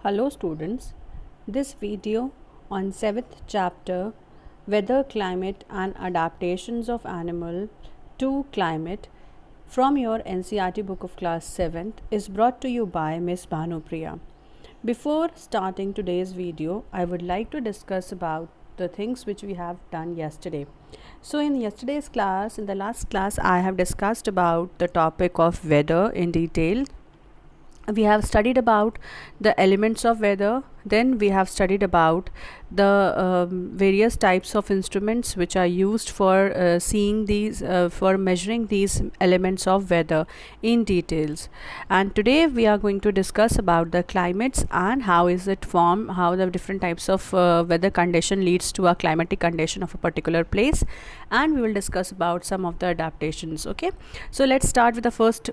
Hello students, this video on 7th chapter Weather, Climate and Adaptations of Animal to Climate from your NCERT book of class 7th is brought to you by Miss Bhanupriya. Before starting today's video, I would like to discuss about the things which we have done yesterday. So in yesterday's class, in the last class, I have discussed about the topic of weather in detail. We have studied about the elements of weather, then we have studied about the various types of instruments which are used for seeing these for measuring these elements of weather in details. And today we are going to discuss about the climates and how is it formed, how the different types of weather condition leads to a climatic condition of a particular place, and we will discuss about some of the adaptations. Okay, so let's start with the first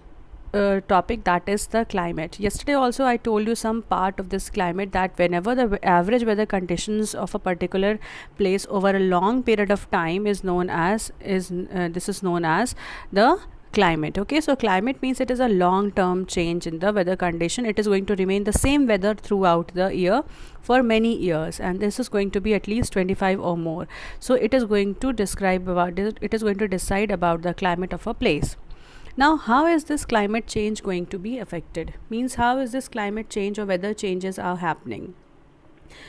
topic, that is the climate. Yesterday also I told you some part of this climate, that whenever the average weather conditions of a particular place over a long period of time is known as this is known as the climate. Okay, so climate means it is a long term change in the weather condition. It is going to remain the same weather throughout the year for many years, and this is going to be at least 25 or more. So it is going to describe about it is going to decide about the climate of a place. Now, how is this climate change going to be affected? Means how is this climate change or weather changes are happening?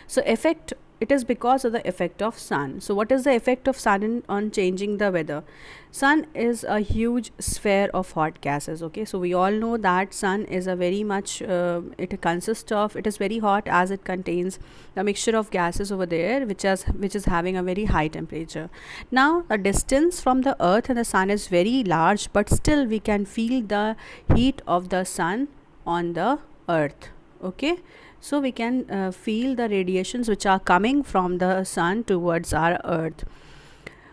So it is because of the effect of sun. So what is the effect of sun on changing the weather? Sun is a huge sphere of hot gases. Okay, so we all know that sun is a very much it is very hot, as it contains a mixture of gases over there which is having a very high temperature. Now the distance from the earth and the sun is very large, but still we can feel the heat of the sun on the earth. Okay, so we can feel the radiations which are coming from the sun towards our earth.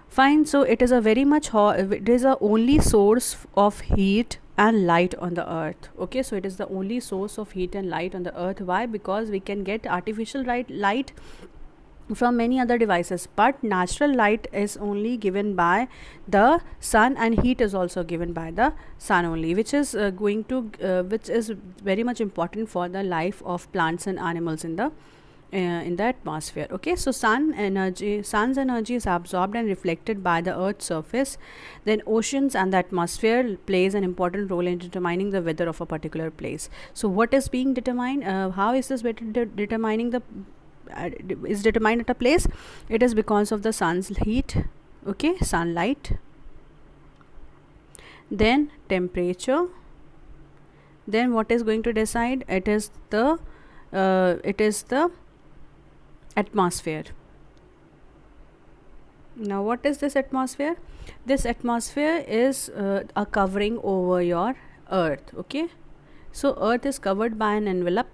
Fine, so it is a very much hot, it is a only source of heat and light on the earth. Okay, so it is the only source of heat and light on the earth. Why? Because we can get artificial light from many other devices, but natural light is only given by the sun, and heat is also given by the sun only, which is which is very much important for the life of plants and animals in the atmosphere. Okay, so sun's energy is absorbed and reflected by the earth's surface. Then oceans and the atmosphere plays an important role in determining the weather of a particular place. So what is being determined, how is this weather determining the is determined at a place? It is because of the sun's heat. Okay, sunlight, then temperature, then what is going to decide? It is the atmosphere. Now what is this atmosphere? This atmosphere is a covering over your earth. Okay, so earth is covered by an envelope.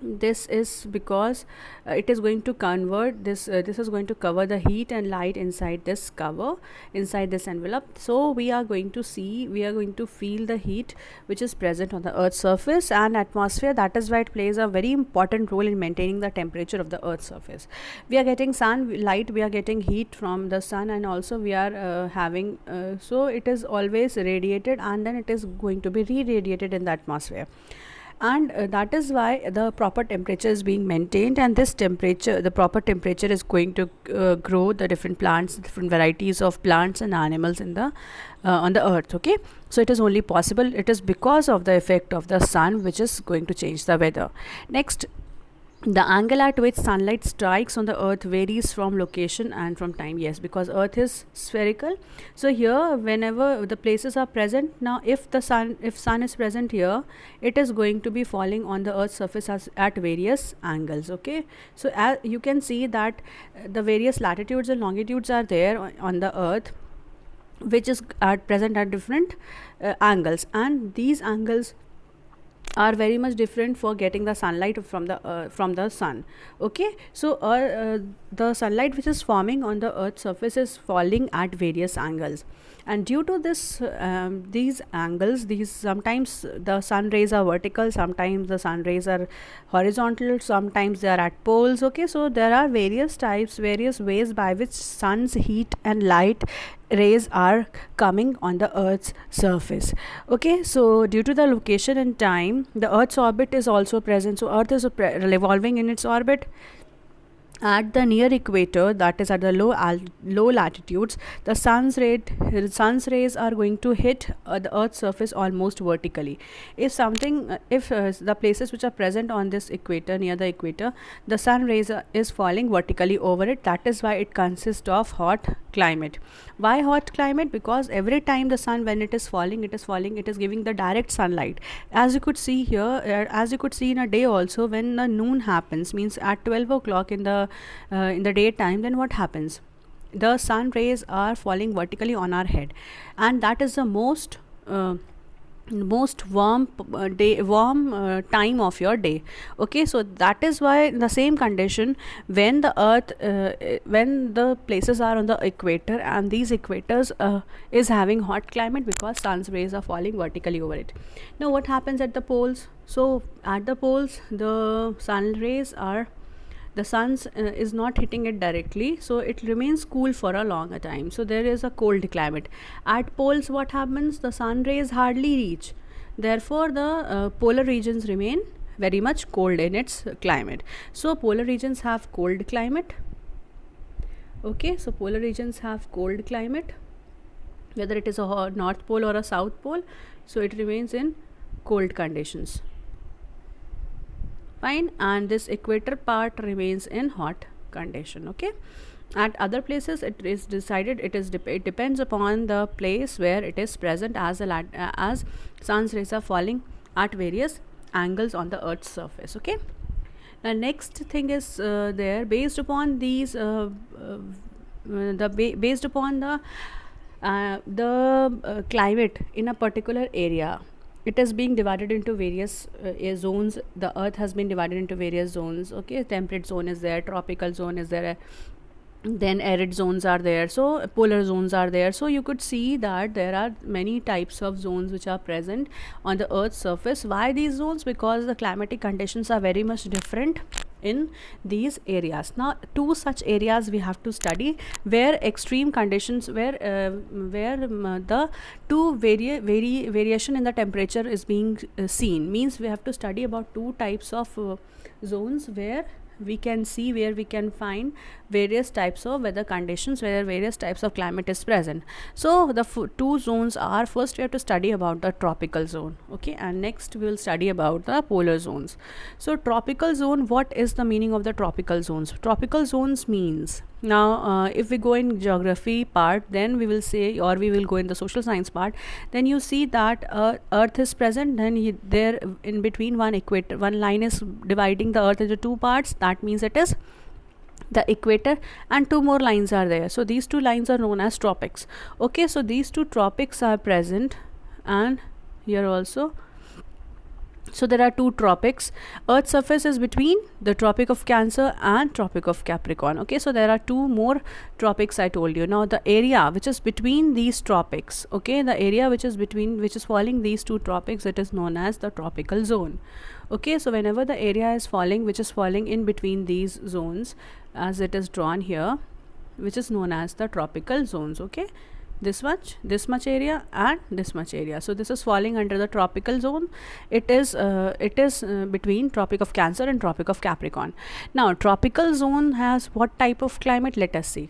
This is because it is going to convert this is going to cover the heat and light inside this envelope. So we are going to feel the heat which is present on the earth's surface and atmosphere. That is why it plays a very important role in maintaining the temperature of the earth's surface. We are getting sunlight, we are getting heat from the sun, and also we are having so it is always radiated, and then it is going to be re-radiated in the atmosphere. And that is why the proper temperature is being maintained, and the proper temperature is going to grow the different plants, different varieties of plants and animals in the on the earth. Okay, so it is only possible, it is because of the effect of the sun which is going to change the weather. Next, the angle at which sunlight strikes on the earth varies from location and from time. Yes, because earth is spherical, so here whenever the places are present, now if sun is present here, it is going to be falling on the earth's surface at various angles. Okay, so as you can see that the various latitudes and longitudes are there on the earth, which is at present at different angles, and these angles are very much different for getting the sunlight from the sun. Okay, so the sunlight which is forming on the earth's surface is falling at various angles, and due to these angles, sometimes the sun rays are vertical, sometimes the sun rays are horizontal, sometimes they are at poles. Okay, so there are various ways by which sun's heat and light rays are coming on the Earth's surface. Okay, so due to the location and time, the Earth's orbit is also present. So Earth is revolving in its orbit. At the near equator, that is at the low latitudes, the sun's rays are going to hit the Earth's surface almost vertically. If the places which are present on this equator, near the equator, the sun rays is falling vertically over it. That is why it consists of hot climate. Why hot climate? Because every time the sun, when it is falling, it is giving the direct sunlight. As you could see here, as you could see in a day also, when the noon happens, means at 12 o'clock in the daytime, then what happens? The sun rays are falling vertically on our head, and that is the most warm time of your day. Okay, so that is why, in the same condition, when the earth when the places are on the equator, and these equators is having hot climate because sun's rays are falling vertically over it. Now what happens at the poles? So at the poles, the sun's is not hitting it directly, so it remains cool for a longer time. So there is a cold climate. At poles, what happens? The sun rays hardly reach. Therefore, the polar regions remain very much cold in its climate. So polar regions have cold climate. Okay, so polar regions have cold climate, whether it is a north pole or a south pole. So it remains in cold conditions. Fine, and this equator part remains in hot condition. Okay, at other places it is decided, it depends upon the place where it is present, as sun's rays are falling at various angles on the Earth's surface. Okay, the next thing is there, based upon these based upon the climate in a particular area, it is being divided into various zones. The Earth has been divided into various zones. Okay, temperate zone is there, tropical zone is there, then arid zones are there, so polar zones are there. So you could see that there are many types of zones which are present on the Earth's surface. Why these zones? Because the climatic conditions are very much different in these areas. Now two such areas we have to study, where extreme conditions, where the two variation in the temperature is being seen. Means we have to study about two types of zones where we can see, where we can find various types of weather conditions, where various types of climate is present. So the two zones are, first we have to study about the tropical zone. Okay, and next we will study about the polar zones. So tropical zone, what is the meaning of the tropical zones? Tropical zones means, now if we go in geography part, then we will say, or we will go in the social science part, then you see that Earth is present, then there in between one line is dividing the Earth into two parts. That means it is the equator, and two more lines are there. So these two lines are known as tropics. Okay, so these two tropics are present, and here also. So there are two tropics. Earth's surface is between the Tropic of Cancer and Tropic of Capricorn. Okay, so there are two more tropics I told you. Now the area which is between these tropics, okay, the area which is falling these two tropics, it is known as the tropical zone. Okay, so whenever the area is falling, which is falling in between these zones, as it is drawn here, which is known as the tropical zones. Okay, this much area and this much area. So this is falling under the tropical zone. It is between Tropic of Cancer and Tropic of Capricorn. Now tropical zone has what type of climate? Let us see.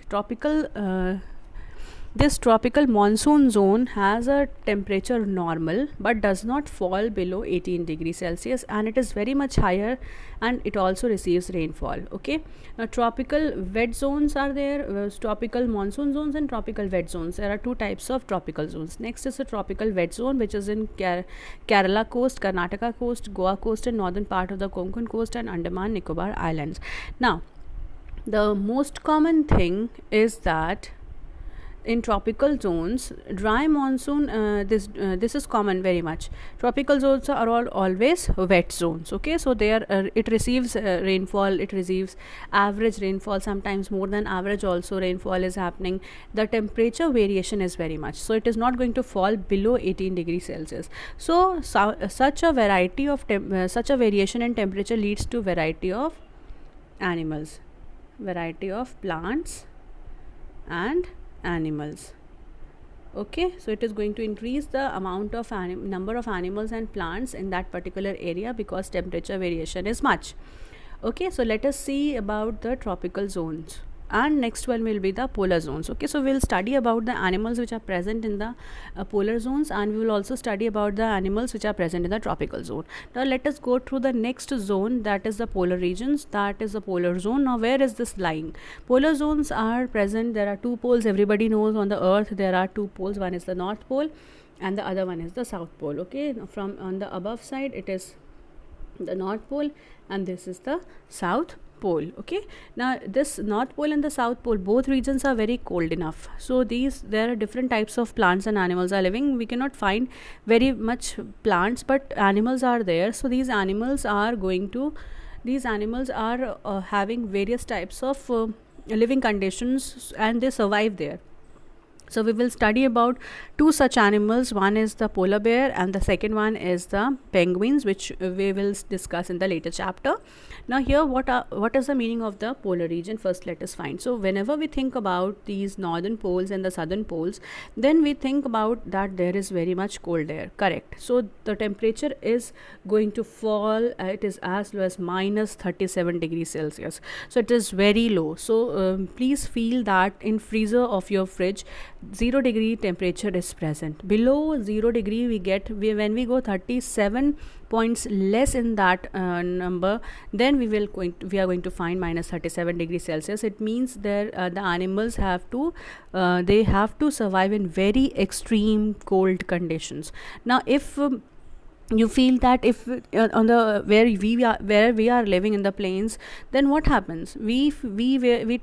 This tropical monsoon zone has a temperature normal, but does not fall below 18 degrees Celsius, and it is very much higher, and it also receives rainfall. Okay, now tropical wet zones are there, tropical monsoon zones and tropical wet zones. There are two types of tropical zones. Next is the tropical wet zone, which is in Kerala coast, Karnataka coast, Goa coast, and northern part of the Konkan coast and Andaman Nicobar Islands. Now the most common thing is that in tropical zones, dry monsoon, this is common very much. Tropical zones are always wet zones. Okay, so there it receives rainfall, it receives average rainfall, sometimes more than average also rainfall is happening. The temperature variation is very much, so it is not going to fall below 18 degrees Celsius. So such a variety of such a variation in temperature leads to variety of animals, variety of plants and animals. Okay, so it is going to increase the amount of number of animals and plants in that particular area because temperature variation is much. Okay, so let us see about the tropical zones, and next one will be the polar zones. Okay, so we'll study about the animals which are present in the polar zones, and we will also study about the animals which are present in the tropical zone. Now let us go through the next zone, that is the polar regions, that is the polar zone. Now where is this lying? Polar zones are present, there are two poles, everybody knows on the earth there are two poles, one is the north pole and the other one is the south pole. Okay, from on the above side it is the north pole and this is the south pole. Okay, now this north pole and the south pole, both regions are very cold enough, so there are different types of plants and animals are living. We cannot find very much plants, but animals are there. So these animals are having various types of living conditions and they survive there. So we will study about two such animals. One is the polar bear and the second one is the penguins, which we will discuss in the later chapter. Now here what is the meaning of the polar region? First let us find. So whenever we think about these northern poles and the southern poles, then we think about that there is very much cold air. Correct. So the temperature is going to fall. It is as low as minus 37 degrees Celsius. So it is very low. So please feel that in freezer of your fridge 0 degree temperature is present. Below 0 degree when we go 37 points less in that number, then we are going to find minus 37 degrees Celsius. It means there the animals have to survive in very extreme cold conditions. Now if you feel that if on the where we are living in the plains, then what happens? We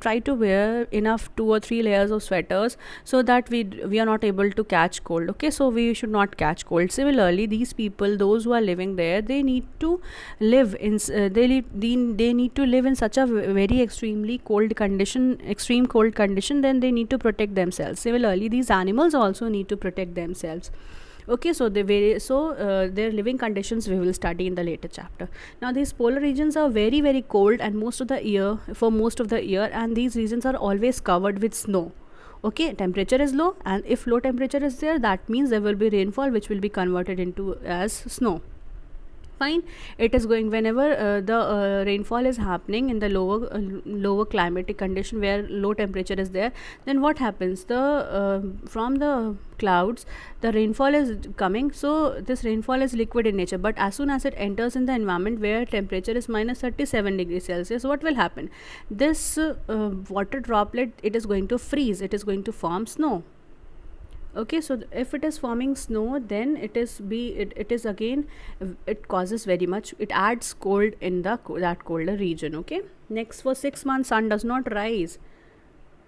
try to wear enough 2 or 3 layers of sweaters so that we are not able to catch cold. Okay, so we should not catch cold. Similarly, these people, those who are living there, they need to live in they need to live in such a very extreme cold condition. Then they need to protect themselves. Similarly, these animals also need to protect themselves. Okay, so their living conditions we will study in the later chapter. Now these polar regions are very very cold and most of the year, and these regions are always covered with snow. Okay, temperature is low, and if low temperature is there, that means there will be rainfall which will be converted into as snow. Fine, it is going whenever the rainfall is happening in the lower climatic condition where low temperature is there, then what happens? From the clouds the rainfall is coming. So this rainfall is liquid in nature, but as soon as it enters in the environment where temperature is minus 37 degrees Celsius, what will happen? This water droplet, it is going to freeze, it is going to form snow. Okay, so if it is forming snow, then it causes very much, it adds cold in that colder region. Okay, next, for 6 months sun does not rise.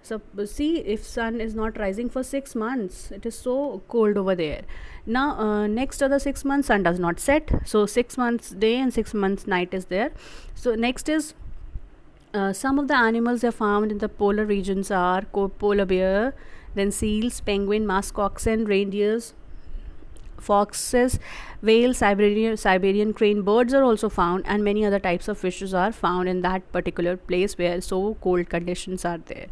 So see, if sun is not rising for 6 months, it is so cold over there. Now next other 6 months sun does not set, so 6 months day and 6 months night is there. So next is some of the animals are found in the polar regions are polar bear, then seals, penguin, musk oxen, reindeers, foxes, whales, Siberian crane, birds are also found, and many other types of fishes are found in that particular place where so cold conditions are there.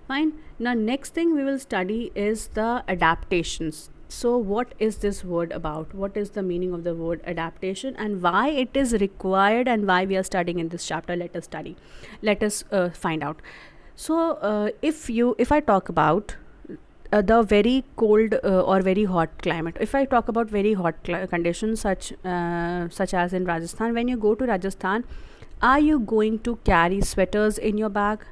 Fine. Now next thing we will study is the adaptations. So what is this word about? What is the meaning of the word adaptation and why it is required and why we are studying in this chapter? Let us find out. So if I talk about the very cold or very hot climate, if I talk about very hot conditions such as in Rajasthan, when you go to Rajasthan, are you going to carry sweaters in your bag?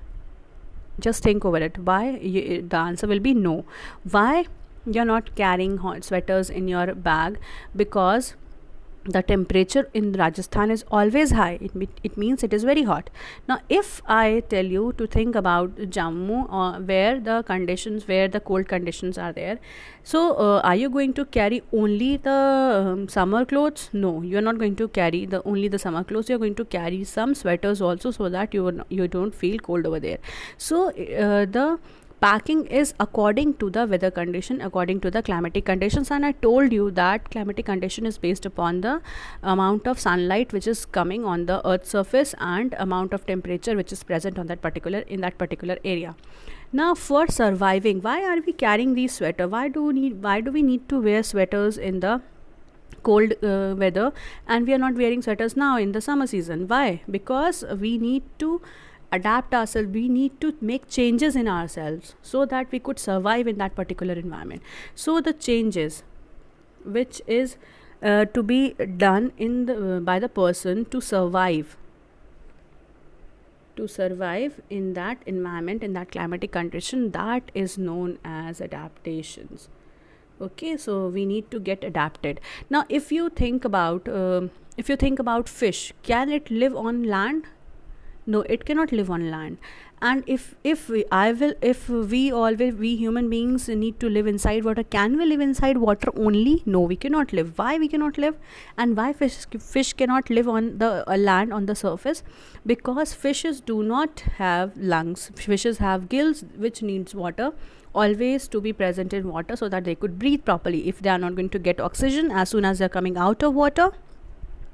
Just think over it. Why? The answer will be no. Why you're not carrying hot sweaters in your bag? Because the temperature in Rajasthan is always high. It means it is very hot. Now if I tell you to think about Jammu, where the cold conditions are there, so are you going to carry only the summer clothes? No, you are not going to carry only the summer clothes. You are going to carry some sweaters also, so that you don't feel cold over there. So the packing is according to the weather condition, according to the climatic conditions, and I told you that climatic condition is based upon the amount of sunlight which is coming on the earth's surface and amount of temperature which is present on in that particular area. Now, for surviving, why are we carrying these sweater? Why do we need to wear sweaters in the cold weather, and we are not wearing sweaters now in the summer season? Why? Because we need to adapt ourselves, we need to make changes in ourselves so that we could survive in that particular environment. So the changes which is to be done in the by the person to survive in that environment, in that climatic condition, that is known as adaptations. Okay, so we need to get adapted. Now if you think about fish, can it live on land? No, it cannot live on land. And if we human beings need to live inside water, can we live inside water only? No, we cannot live. Why we cannot live? And why fish cannot live on the land, on the surface? Because fishes do not have lungs. Fishes have gills which needs water always to be present in water so that they could breathe properly. If they are not going to get oxygen as soon as they are coming out of water,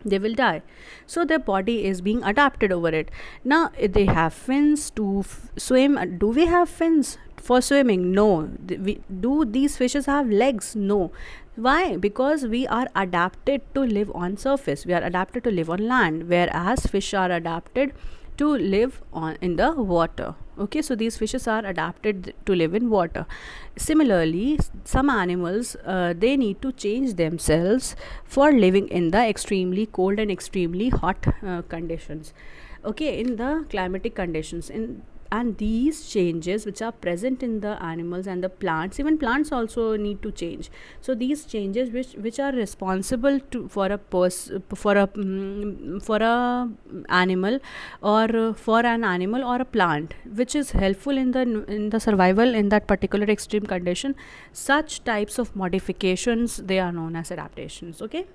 they will die. So their body is being adapted over it. Now they have fins to swim. Do we have fins for swimming? No. Do these fishes have legs? No. Why? Because we are adapted to live on surface, we are adapted to live on land, whereas fish are adapted to live on in the water. Okay, so these fishes are adapted to live in water. Similarly, some animals they need to change themselves for living in the extremely cold and extremely hot conditions. Okay, in the climatic conditions, and these changes which are present in the animals and the plants, even plants also need to change. So these changes which are responsible to for a animal, or for an animal or a plant, which is helpful in the survival in that particular extreme condition, such types of modifications, they are known as adaptations. Okay,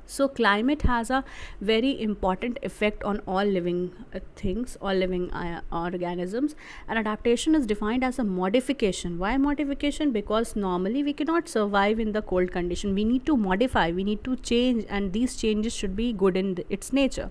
so climate has a very important effect on all living things, all living organisms. And adaptation is defined as a modification. Why modification? Because normally we cannot survive in the cold condition. We need to modify, we need to change, and these changes should be good in its nature.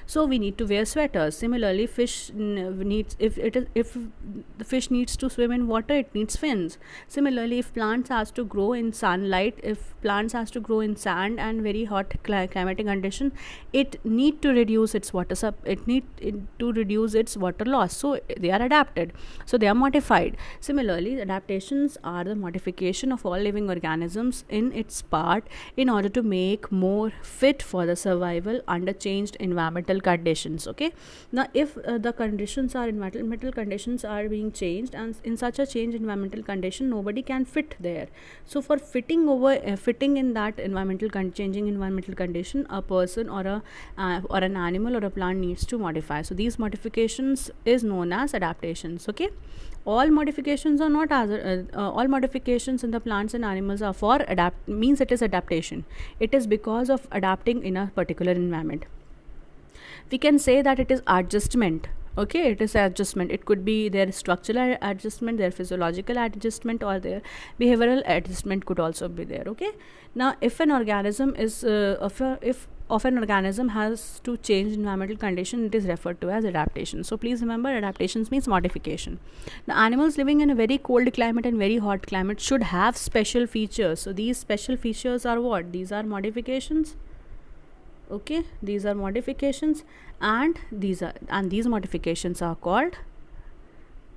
So we need to wear sweaters. Similarly, fish needs, if the fish needs to swim in water, it needs fins. Similarly, if plants has to grow in sunlight, if plants has to grow in sand and very hot climatic condition, it need to reduce its to reduce its water loss. So they are adapted, so they are modified. Similarly, adaptations are the modification of all living organisms in its part in order to make more fit for the survival under changed environmental conditions. Okay, now if the conditions are environmental conditions are being changed, and in such a changed environmental condition, nobody can fit there. So for fitting in that changing environmental condition, a person or an animal or a plant needs to modify. So these modifications is known as adaptations. Okay, all modifications are not as all modifications in the plants and animals are for means it is adaptation. It is because of adapting in a particular environment. We can say that it is adjustment. Okay, it is adjustment. It could be their structural adjustment, their physiological adjustment, or their behavioral adjustment could also be there. Okay, now if an organism is if of an organism has to change environmental condition, it is referred to as adaptation. So please remember, adaptations means modification. Now animals living in a very cold climate and very hot climate should have special features. So these special features are what? These are modifications. Okay, these are modifications, and these modifications are called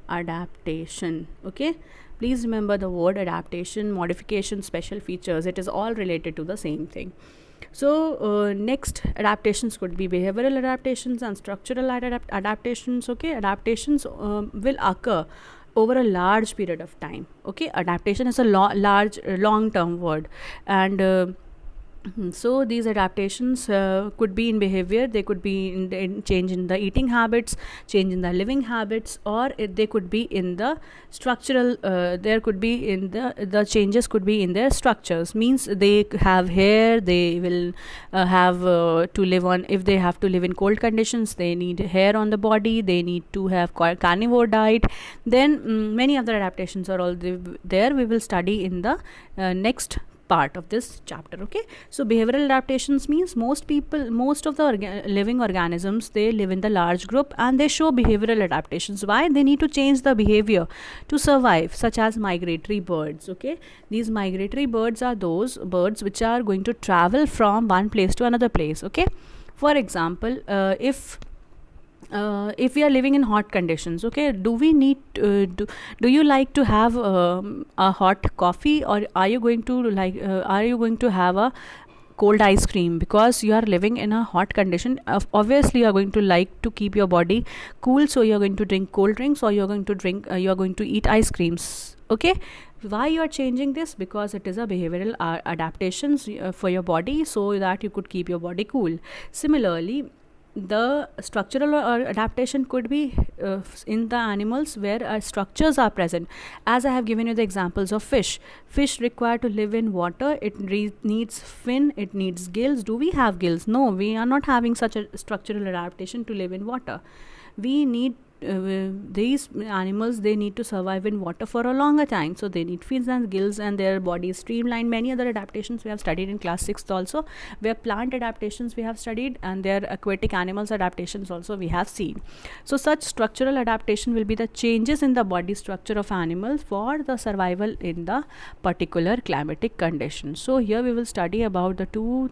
adaptation. Okay, please remember the word adaptation, modification, special features, it is all related to the same thing. So next, adaptations could be behavioral adaptations and structural adaptations. Okay, adaptations will occur over a large period of time. Okay, adaptation is a long term word, and so these adaptations could be in behavior, they could be in change in the eating habits, change in the living habits, or they could be in the structural there could be in the changes could be in their structures. Means they have hair, they will have to live on, if they have to live in cold conditions, they need hair on the body, they need to have carnivore diet. Then many other adaptations are all there, we will study in the next part of this chapter. Okay, so behavioral adaptations means most of the living organisms, they live in the large group and they show behavioral adaptations. Why? They need to change the behavior to survive, such as migratory birds. Okay, these migratory birds are those birds which are going to travel from one place to another place. Okay, for example, if we are living in hot conditions, okay, do we need do you like to have a hot coffee, or are you going to have a cold ice cream? Because you are living in a hot condition, obviously you are going to like to keep your body cool, so you are going to drink cold drinks, or you are going to eat ice creams. Okay, why you are changing this? Because it is a behavioral adaptations for your body, so that you could keep your body cool. Similarly, the structural adaptation could be in the animals where structures are present. As I have given you the examples of fish require to live in water. It needs fin, it needs gills. Do we have gills? No, we are not having such a structural adaptation to live in water. We need these animals, they need to survive in water for a longer time, so they need fins and gills, and their body is streamlined. Many other adaptations we have studied in class 6th also, where plant adaptations we have studied, and their aquatic animals adaptations also we have seen. So such structural adaptation will be the changes in the body structure of animals for the survival in the particular climatic condition. So here we will study about the two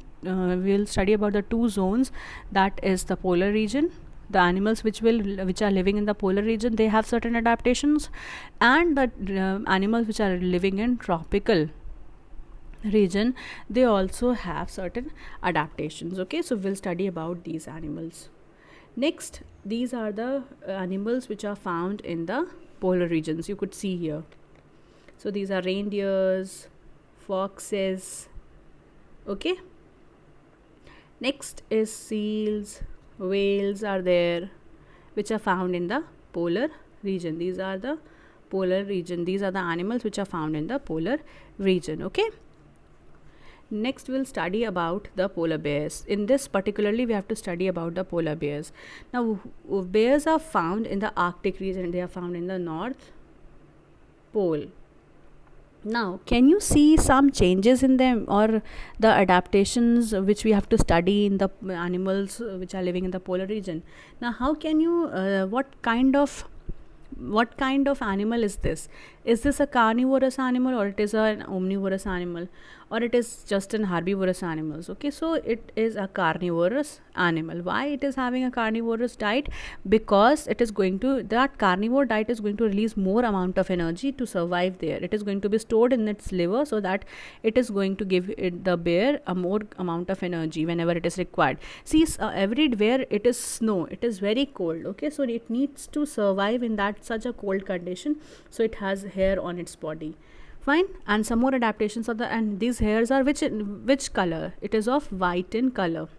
zones, that is the polar region. The animals which are living in the polar region, they have certain adaptations, and the animals which are living in tropical region, they also have certain adaptations. Okay, so we'll study about these animals. Next, these are the animals which are found in the polar regions. You could see here. So these are reindeers, foxes. Okay, next is seals, whales are there, which are found in the polar region. These are the polar region. These are the animals which are found in the polar region. Okay, next we'll study about the polar bears. In this particularly we have to study about the polar bears. Now bears are found in the Arctic region. They are found in the North Pole. Now, can you see some changes in them, or the adaptations which we have to study in the animals which are living in the polar region? Now, how can you what kind of animal is this? Is this a carnivorous animal, or it is an omnivorous animal, or it is just an herbivorous animal? Okay, so it is a carnivorous animal. Why it is having a carnivorous diet? Because it is going to, that carnivore diet is going to release more amount of energy to survive there. It is going to be stored in its liver, so that it is going to give the bear a more amount of energy whenever it is required. See, everywhere it is snow, it is very cold. Okay, so it needs to survive in that such a cold condition, so it has hair on its body. Fine, and some more adaptations of and these hairs are which color? It is of white in color.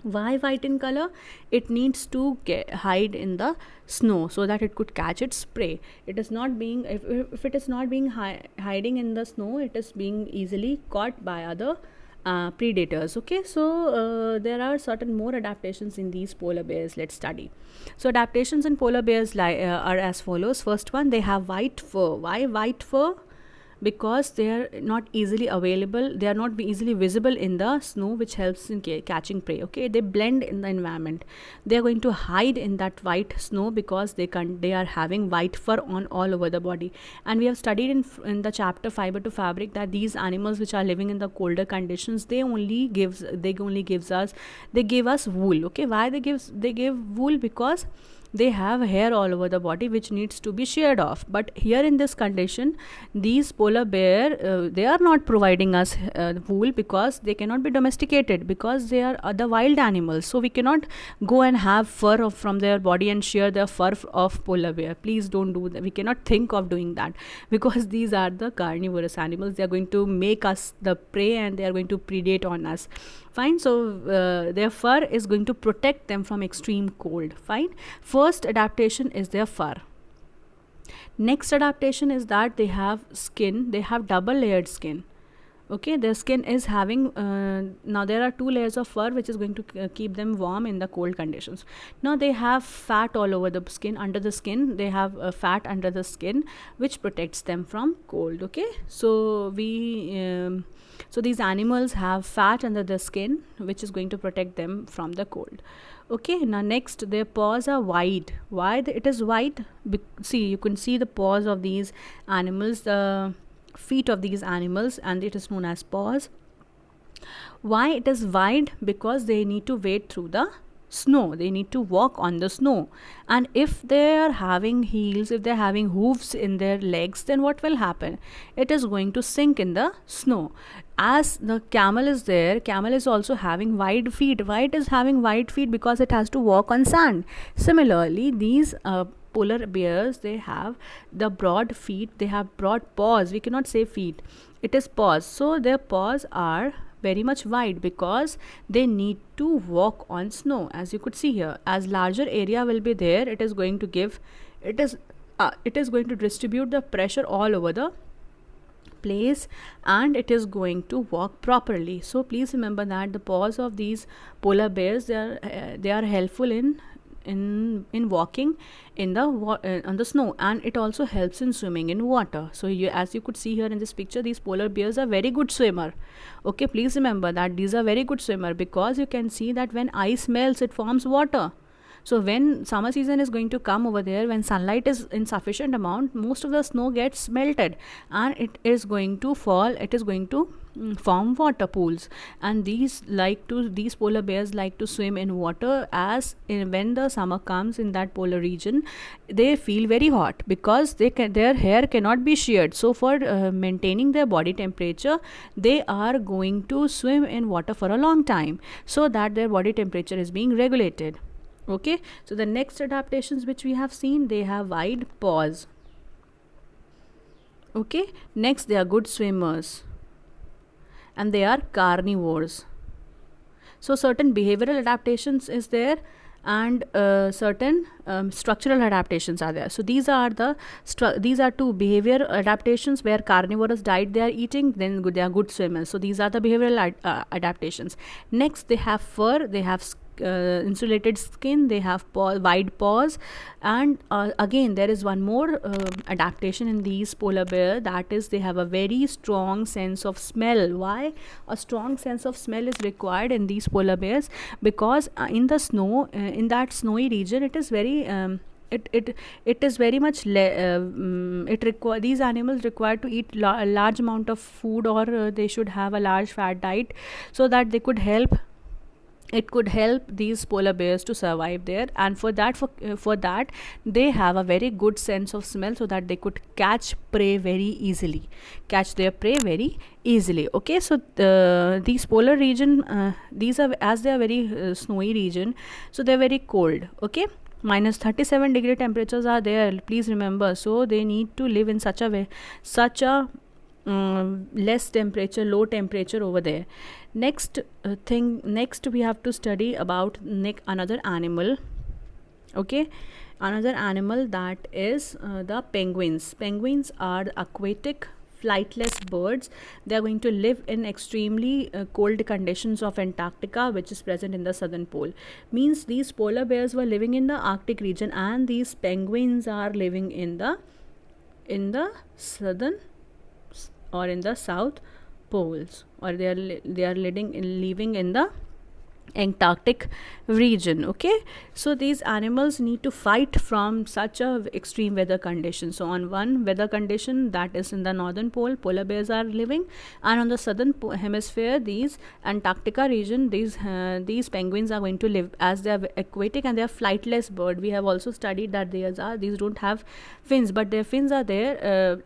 Why white in color? It needs to hide in the snow, so that it could catch its prey. It is not being, if it is not being hiding in the snow, it is being easily caught by other predators. Okay, so there are certain more adaptations in these polar bears. Let's study. So adaptations in polar bears are as follows. First one, they have white fur. Why white fur? Because they are not easily available, they are not easily visible in the snow, which helps in catching prey. Okay, they blend in the environment. They are going to hide in that white snow because they are having white fur on all over the body. And we have studied in the chapter Fiber to Fabric that these animals which are living in the colder conditions, they give us wool. Okay, why they give wool? Because they have hair all over the body which needs to be sheared off. But here in this condition, these polar bear, they are not providing us wool, because they cannot be domesticated, because they are the wild animals. So we cannot go and have fur from their body and shear the fur of polar bear. Please don't do that. We cannot think of doing that, because these are the carnivorous animals. They are going to make us the prey, and they are going to predate on us. Fine, so their fur is going to protect them from extreme cold. Fine, first adaptation is their fur. Next adaptation is that they have skin. They have double layered skin. Okay, their skin is having now there are 2 layers of fur which is going to keep them warm in the cold conditions. Now they have fat all over the skin. Under the skin they have fat under the skin which protects them from cold. Okay, so we So these animals have fat under the skin which is going to protect them from the cold. Okay, now next, their paws are wide. Why it is wide? See, you can see the paws of these animals, the feet of these animals, and it is known as paws. Why it is wide? Because they need to wade through the snow, they need to walk on the snow, and if they are having heels, if they're having hooves in their legs, then what will happen? It is going to sink in the snow. As the camel is there, camel is also having wide feet. Why it is having wide feet? Because it has to walk on sand. Similarly, these polar bears, they have the broad feet, they have broad paws. We cannot say feet, it is paws. So their paws are very much wide because they need to walk on snow. As you could see here, as larger area will be there, it is going to give, it is going to distribute the pressure all over the place, and it is going to walk properly. So please remember that the paws of these polar bears, they are helpful in walking in the on the snow, and it also helps in swimming in water. So as you could see here in this picture, these polar bears are very good swimmer. Okay, please remember that these are very good swimmer, because you can see that when ice melts, it forms water. So when summer season is going to come over there, when sunlight is in sufficient amount, most of the snow gets melted and it is going to fall, it is going to form water pools, and these polar bears like to swim in water. When the summer comes in that polar region, they feel very hot because their hair cannot be sheared. So for maintaining their body temperature, they are going to swim in water for a long time, so that their body temperature is being regulated. Okay, so the next adaptations which we have seen, they have wide paws. Okay, next, they are good swimmers and they are carnivores. So certain behavioral adaptations is there, and certain structural adaptations are there. So these are two behavior adaptations. Where carnivorous diet they are eating, then they are good swimmers. So these are the behavioral adaptations. Next, they have fur, they have insulated skin, they have wide paws, and again there is one more adaptation in these polar bear, that is they have a very strong sense of smell. Why a strong sense of smell is required in these polar bears? Because in the snow, in that snowy region, it is very it is very much these animals require to eat a large amount of food, or they should have a large fat diet, so that they could help these polar bears to survive there. And for that they have a very good sense of smell, so that they could catch their prey very easily. Okay, so these polar region, these are, as they are very snowy region, so they are very cold. Okay, -37 degree temperatures are there, please remember. So they need to live in such a less temperature, low temperature over there. Next we have to study about another animal. Okay, another animal, that is the penguins. Penguins are aquatic flightless birds. They are going to live in extremely cold conditions of Antarctica, which is present in the southern pole. Means these polar bears were living in the Arctic region, and these penguins are living in the southern or in the south poles, or they are living in the Antarctic region. Okay, so these animals need to fight from such a extreme weather condition. So on one weather condition, that is in the northern pole, polar bears are living, and on the southern hemisphere, these Antarctica region, these penguins are going to live, as they are aquatic and they are flightless bird. We have also studied that these don't have fins, but their fins are there.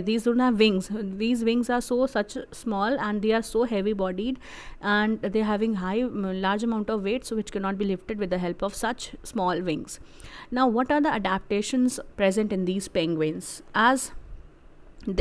These don't have wings. These wings are such small, and they are so heavy bodied, and they are having large amount of weight, so which cannot be lifted with the help of such small wings. Now, what are the adaptations present in these penguins?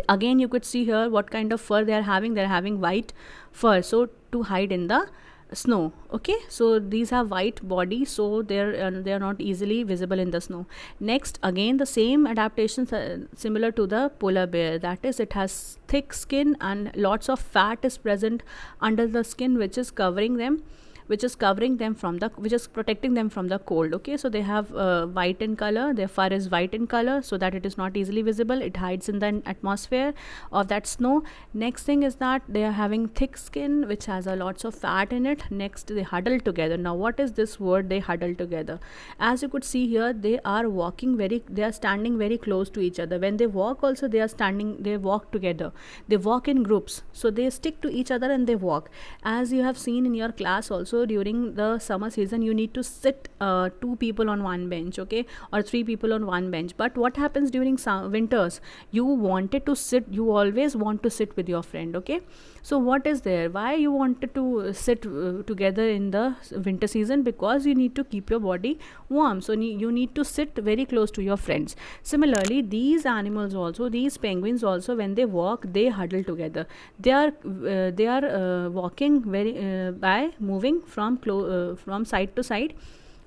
Again, you could see here what kind of fur they are having. They are having white fur, so to hide in the snow. Okay, so these have white body, so they are not easily visible in the snow. Next, again the same adaptations similar to the polar bear, that is it has thick skin and lots of fat is present under the skin, which is covering them which is covering them from the, which is protecting them from the cold. Okay, so they have white in color, their fur is white in color, so that it is not easily visible, it hides in the atmosphere of that snow. Next thing is that they are having thick skin which has a lots of fat in it. Next, they huddle together. Now what is this word, they huddle together? As you could see here, they are walking very, they are standing very close to each other. When they walk also, they are standing, they walk together, they walk in groups, so they stick to each other and they walk. As you have seen in your class also, during the summer season you need to sit 2 people on one bench, okay, or 3 people on one bench. But what happens during winters, you wanted to sit, you always want to sit with your friend, okay. So what is there, why you wanted to sit together in the winter season? Because you need to keep your body warm, so you need to sit very close to your friends. Similarly, these animals also, these penguins also, when they walk, they huddle together. They are walking very by moving from side to side.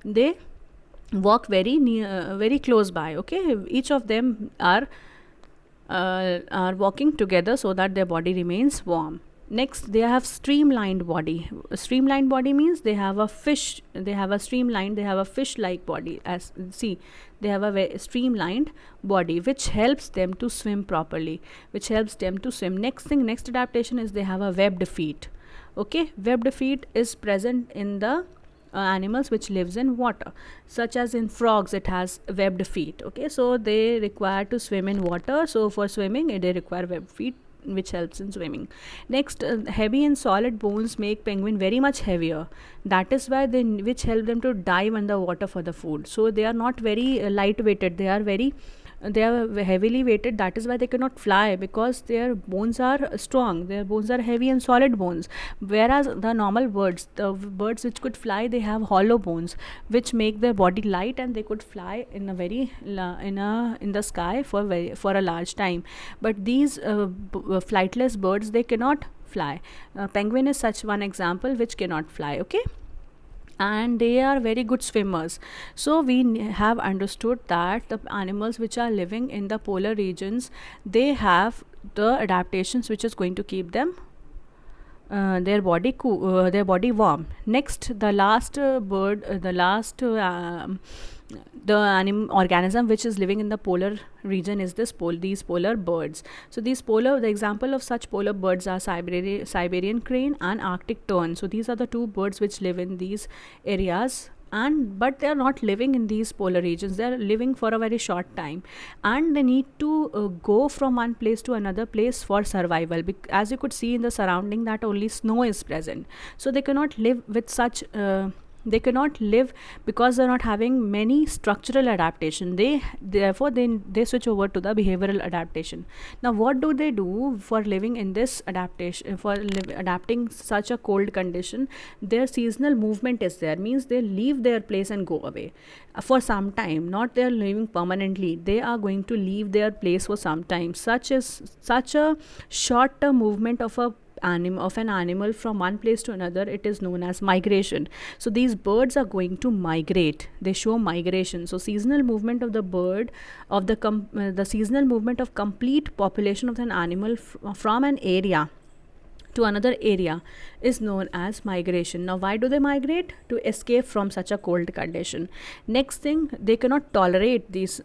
They walk very near, very close by, okay. Each of them are walking together so that their body remains warm. Next, they have streamlined body. Streamlined body means they have a fish, they have a streamlined, they have a fish like body. As see, they have a very streamlined body which helps them to swim properly, which helps them to swim. Next thing, next adaptation is they have a webbed feet, okay. Webbed feet is present in the animals which lives in water, such as in frogs, it has webbed feet, okay. So they require to swim in water, so for swimming they require webbed feet which helps in swimming. Next, heavy and solid bones make penguin very much heavier. That is why they, which help them to dive underwater for the food. So they are not very light weighted, they are very they are heavily weighted. That is why they cannot fly, because their bones are strong, their bones are heavy and solid bones. Whereas the normal birds, the birds which could fly, they have hollow bones which make their body light, and they could fly in a very in the sky for a large time. But these flightless birds, they cannot fly. Penguin is such one example which cannot fly, okay. And they are very good swimmers. So we have understood that the animals which are living in the polar regions, they have the adaptations which is going to keep them their body cool, their body warm. Next, the last the organism which is living in the polar region is these polar birds. So the example of such polar birds are Siberian crane and Arctic tern. So these are the 2 birds which live in these areas, but they are not living in these polar regions, they are living for a very short time, and they need to go from one place to another place for survival. As you could see in the surrounding, that only snow is present, so they cannot live with such they cannot live because they're not having many structural adaptation. Therefore they switch over to the behavioral adaptation. Now what do they do for living in this adaptation, for adapting such a cold condition? Their seasonal movement is there, means they leave their place and go away for some time, not they are living permanently, they are going to leave their place for some time. Such a short term movement of an animal from one place to another, it is known as migration. So these birds are going to migrate, they show migration. So seasonal movement of the bird, of the seasonal movement of complete population of an animal from an area to another area is known as migration. Now why do they migrate? To escape from such a cold condition. Next thing, they cannot tolerate these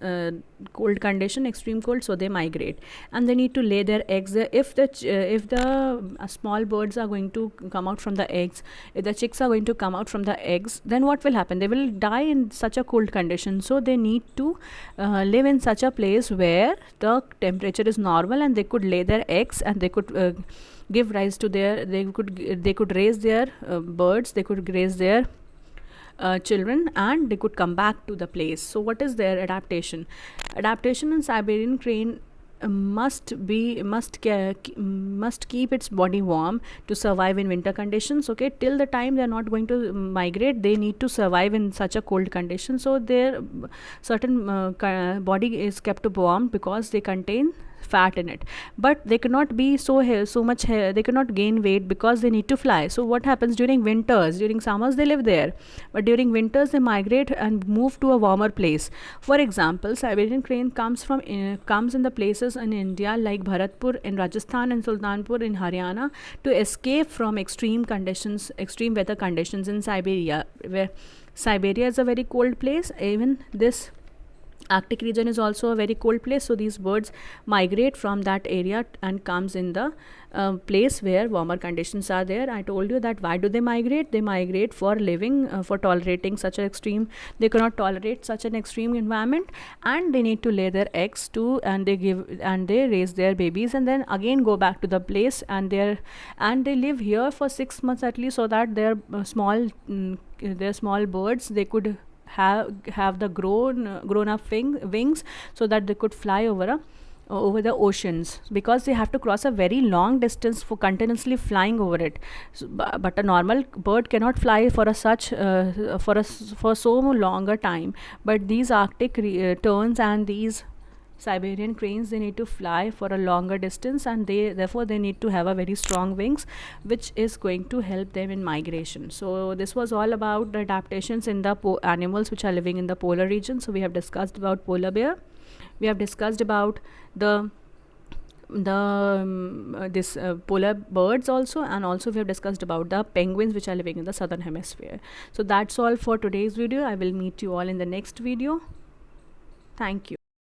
cold condition, extreme cold, so they migrate, and they need to lay their eggs there. If the small birds are going to come out from the eggs, if the chicks are going to come out from the eggs, then what will happen? They will die in such a cold condition. So they need to live in such a place where the temperature is normal, and they could lay their eggs, and they could give rise to they could raise their birds, they could raise their children, and they could come back to the place. So what is their adaptation? Adaptation in Siberian crane must keep its body warm to survive in winter conditions, okay. Till the time they are not going to migrate, they need to survive in such a cold condition. So their certain body is kept warm because they contain fat in it, but they cannot be so much they cannot gain weight because they need to fly. So what happens during winters? During summers they live there, but during winters they migrate and move to a warmer place. For example, Siberian crane comes in the places in India like Bharatpur in Rajasthan and Sultanpur in Haryana to escape from extreme weather conditions in Siberia, where Siberia is a very cold place. Even this Arctic region is also a very cold place, so these birds migrate from that area and comes in the place where warmer conditions are there. I told you that why do they migrate? They migrate for living, for tolerating such an extreme. They cannot tolerate such an extreme environment, and they need to lay their eggs too, and they raise their babies, and then again go back to the place, and they live here for 6 months at least, so that their small birds, they could have the grown up wings, so that they could fly over the oceans, because they have to cross a very long distance for continuously flying over it. But a normal bird cannot fly for for so longer time. But these Arctic terns and these Siberian cranes, they need to fly for a longer distance, and therefore they need to have a very strong wings, which is going to help them in migration. So this was all about the adaptations in the animals which are living in the polar region. So we have discussed about polar bear, we have discussed about the polar birds also, and also we have discussed about the penguins which are living in the southern hemisphere. So that's all for today's video. I will meet you all in the next video. Thank you.